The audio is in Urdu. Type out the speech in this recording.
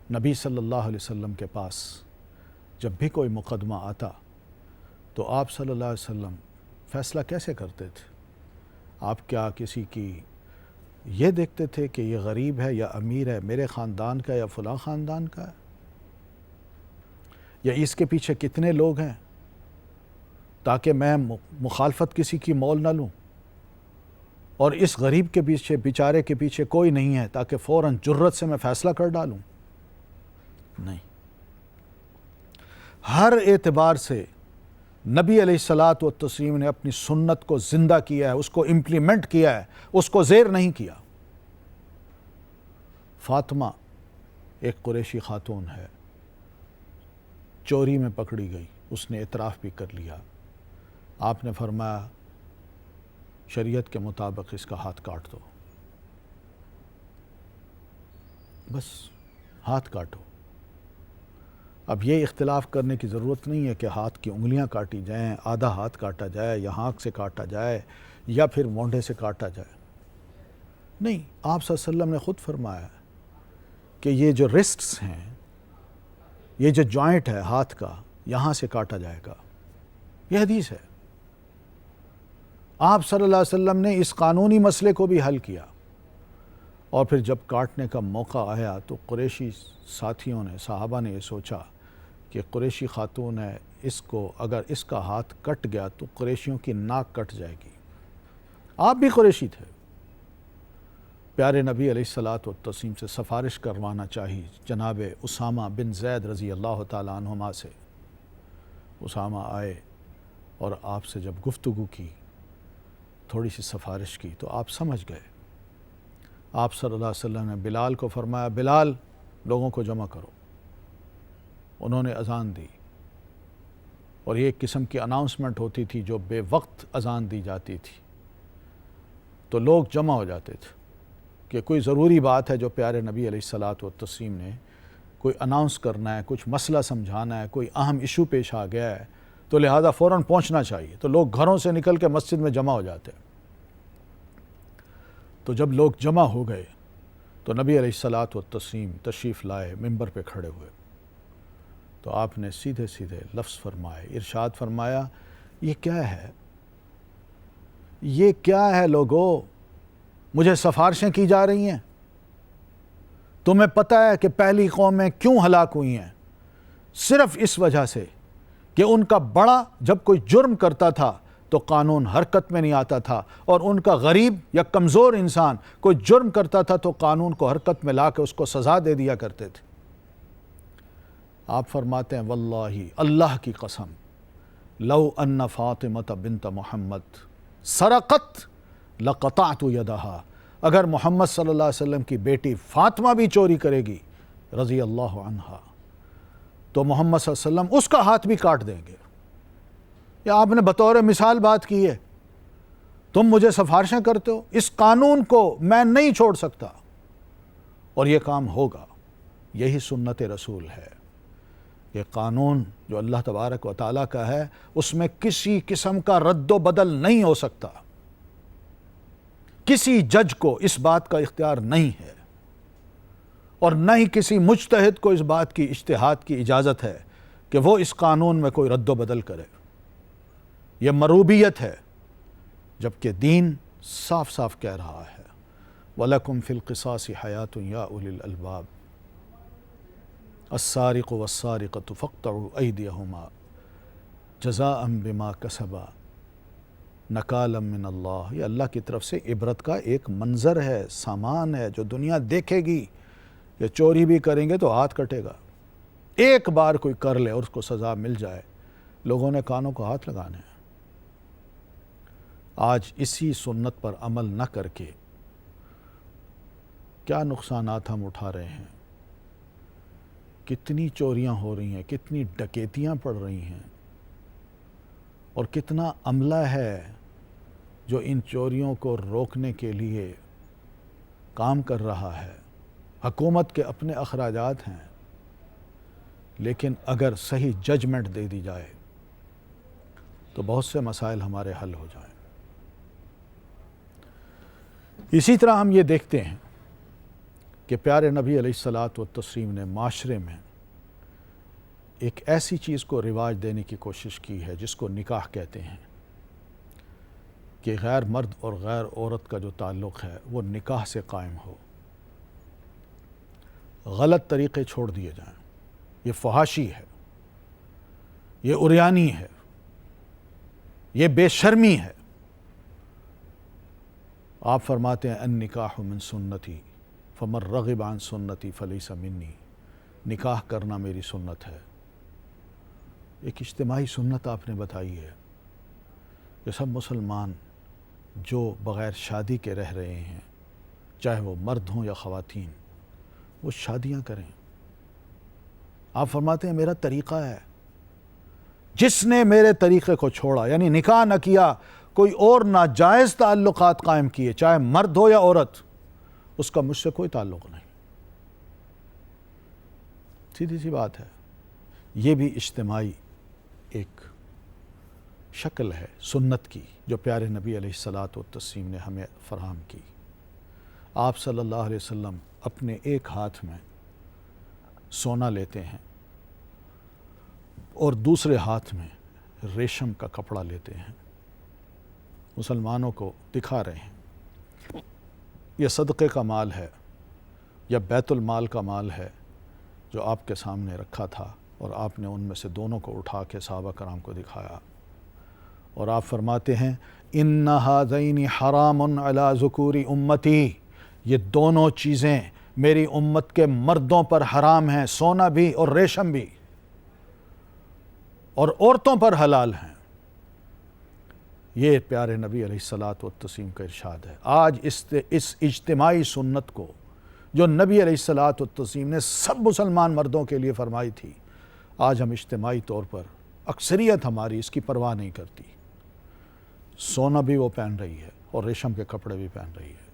نبی صلی اللہ علیہ وسلم کے پاس جب بھی کوئی مقدمہ آتا تو آپ صلی اللہ علیہ وسلم فیصلہ کیسے کرتے تھے؟ آپ کیا کسی کی یہ دیکھتے تھے کہ یہ غریب ہے یا امیر ہے، میرے خاندان کا یا فلاں خاندان کا ہے، یا اس کے پیچھے کتنے لوگ ہیں تاکہ میں مخالفت کسی کی مول نہ لوں، اور اس غریب کے پیچھے بیچارے کے پیچھے کوئی نہیں ہے تاکہ فوراً جرت سے میں فیصلہ کر ڈالوں؟ نہیں، ہر اعتبار سے نبی علیہ الصلاۃ والتسلیم نے اپنی سنت کو زندہ کیا ہے، اس کو امپلیمنٹ کیا ہے، اس کو زیر نہیں کیا۔ فاطمہ ایک قریشی خاتون ہے، چوری میں پکڑی گئی، اس نے اعتراف بھی کر لیا۔ آپ نے فرمایا شریعت کے مطابق اس کا ہاتھ کاٹ دو، بس ہاتھ کاٹو۔ اب یہ اختلاف کرنے کی ضرورت نہیں ہے کہ ہاتھ کی انگلیاں کاٹی جائیں، آدھا ہاتھ کاٹا جائے، یا ہانک سے کاٹا جائے، یا پھر مونڈھے سے کاٹا جائے۔ نہیں، آپ صلی اللہ علیہ وسلم نے خود فرمایا کہ یہ جو رسٹس ہیں، یہ جو جوائنٹ ہے ہاتھ کا، یہاں سے کاٹا جائے گا۔ یہ حدیث ہے۔ آپ صلی اللہ علیہ وسلم نے اس قانونی مسئلے کو بھی حل کیا، اور پھر جب کاٹنے کا موقع آیا تو قریشی ساتھیوں نے، صحابہ نے یہ سوچا کہ قریشی خاتون ہے، اس کو اگر اس کا ہاتھ کٹ گیا تو قریشیوں کی ناک کٹ جائے گی۔ آپ بھی قریشی تھے، پیارے نبی علیہ الصلاۃ والتسلیم سے سفارش کروانا چاہیے جناب اسامہ بن زید رضی اللہ تعالیٰ عنہما سے۔ اسامہ آئے اور آپ سے جب گفتگو کی، تھوڑی سی سفارش کی، تو آپ سمجھ گئے۔ آپ صلی اللہ علیہ وسلم نے بلال کو فرمایا بلال لوگوں کو جمع کرو۔ انہوں نے اذان دی، اور یہ ایک قسم کی اناؤنسمنٹ ہوتی تھی جو بے وقت اذان دی جاتی تھی، تو لوگ جمع ہو جاتے تھے کہ کوئی ضروری بات ہے جو پیارے نبی علیہ الصلاۃ والتسلیم نے کوئی اناؤنس کرنا ہے، کچھ مسئلہ سمجھانا ہے، کوئی اہم ایشو پیش آ گیا ہے، تو لہذا فوراً پہنچنا چاہیے۔ تو لوگ گھروں سے نکل کے مسجد میں جمع ہو جاتے ہیں۔ تو جب لوگ جمع ہو گئے تو نبی علیہ الصلاۃ والتسلیم تشریف لائے، ممبر پہ کھڑے ہوئے، تو آپ نے سیدھے سیدھے لفظ فرمائے، ارشاد فرمایا یہ کیا ہے؟ یہ کیا ہے لوگو؟ مجھے سفارشیں کی جا رہی ہیں؟ تمہیں پتہ ہے کہ پہلی قومیں کیوں ہلاک ہوئی ہیں؟ صرف اس وجہ سے کہ ان کا بڑا جب کوئی جرم کرتا تھا تو قانون حرکت میں نہیں آتا تھا، اور ان کا غریب یا کمزور انسان کوئی جرم کرتا تھا تو قانون کو حرکت میں لا کے اس کو سزا دے دیا کرتے تھے۔ آپ فرماتے ہیں واللہ، اللہ کی قسم، لو ان فاطمہ بنت محمد سرقت لقطعت یدہا، اگر محمد صلی اللہ علیہ وسلم کی بیٹی فاطمہ بھی چوری کرے گی رضی اللہ عنہا، تو محمد صلی اللہ علیہ وسلم اس کا ہاتھ بھی کاٹ دیں گے۔ یا آپ نے بطور مثال بات کی ہے، تم مجھے سفارشیں کرتے ہو، اس قانون کو میں نہیں چھوڑ سکتا، اور یہ کام ہوگا۔ یہی سنت رسول ہے۔ یہ قانون جو اللہ تبارک و تعالیٰ کا ہے، اس میں کسی قسم کا رد و بدل نہیں ہو سکتا۔ کسی جج کو اس بات کا اختیار نہیں ہے، اور نہ ہی کسی مجتہد کو اس بات کی اجتہاد کی اجازت ہے کہ وہ اس قانون میں کوئی رد و بدل کرے۔ یہ مروبیت ہے، جبکہ دین صاف صاف کہہ رہا ہے وَلَكُمْ فِي الْقِصَاصِ حَيَاةٌ يَا أُولِي الْأَلْبَابِ السَّارِقُ وَالسَّارِقَةُ فَاقْطَعُوا أَيْدِيَهُمَا جَزَاءً بِمَا كَسَبَا نَكَالًا مِّنَ اللَّهِ۔ یہ اللہ کی طرف سے عبرت کا ایک منظر ہے، سامان ہے جو دنیا دیکھے گی۔ یہ چوری بھی کریں گے تو ہاتھ کٹے گا۔ ایک بار کوئی کر لے اور اس کو سزا مل جائے، لوگوں نے کانوں کو ہاتھ لگانے ہیں۔ آج اسی سنت پر عمل نہ کر کے کیا نقصانات ہم اٹھا رہے ہیں؟ کتنی چوریاں ہو رہی ہیں، کتنی ڈکیتیاں پڑ رہی ہیں، اور کتنا عملہ ہے جو ان چوریوں کو روکنے کے لیے کام کر رہا ہے۔ حکومت کے اپنے اخراجات ہیں، لیکن اگر صحیح ججمنٹ دے دی جائے تو بہت سے مسائل ہمارے حل ہو جائیں۔ اسی طرح ہم یہ دیکھتے ہیں کہ پیارے نبی علیہ الصلاۃ والتسلیم نے معاشرے میں ایک ایسی چیز کو رواج دینے کی کوشش کی ہے جس کو نکاح کہتے ہیں، کہ غیر مرد اور غیر عورت کا جو تعلق ہے وہ نکاح سے قائم ہو، غلط طریقے چھوڑ دیے جائیں۔ یہ فحاشی ہے، یہ عریانی ہے، یہ بے شرمی ہے۔ آپ فرماتے ہیں النکاح من سنتی فمن رغب عن سنتی فلیس منی، نکاح کرنا میری سنت ہے۔ ایک اجتماعی سنت آپ نے بتائی ہے کہ سب مسلمان جو بغیر شادی کے رہ رہے ہیں، چاہے وہ مرد ہوں یا خواتین، وہ شادیاں کریں۔ آپ فرماتے ہیں میرا طریقہ ہے، جس نے میرے طریقے کو چھوڑا، یعنی نکاح نہ کیا، کوئی اور ناجائز تعلقات قائم کیے، چاہے مرد ہو یا عورت، اس کا مجھ سے کوئی تعلق نہیں۔ سیدھی سی بات ہے۔ یہ بھی اجتماعی ایک شکل ہے سنت کی جو پیارے نبی علیہ الصلاۃ والتسلیم نے ہمیں فراہم کی۔ آپ صلی اللہ علیہ وسلم اپنے ایک ہاتھ میں سونا لیتے ہیں اور دوسرے ہاتھ میں ریشم کا کپڑا لیتے ہیں، مسلمانوں کو دکھا رہے ہیں یہ صدقے کا مال ہے یا بیت المال کا مال ہے جو آپ کے سامنے رکھا تھا، اور آپ نے ان میں سے دونوں کو اٹھا کے صحابہ کرام کو دکھایا، اور آپ فرماتے ہیں ان ھذین حرام علی ذکور امتی، یہ دونوں چیزیں میری امت کے مردوں پر حرام ہیں، سونا بھی اور ریشم بھی، اور عورتوں پر حلال ہیں۔ یہ پیارے نبی علیہ الصلاۃ والتسلیم کا ارشاد ہے۔ آج اس اجتماعی سنت کو جو نبی علیہ الصلاۃ والتسلیم نے سب مسلمان مردوں کے لیے فرمائی تھی، آج ہم اجتماعی طور پر اکثریت ہماری اس کی پرواہ نہیں کرتی۔ سونا بھی وہ پہن رہی ہے اور ریشم کے کپڑے بھی پہن رہی ہے۔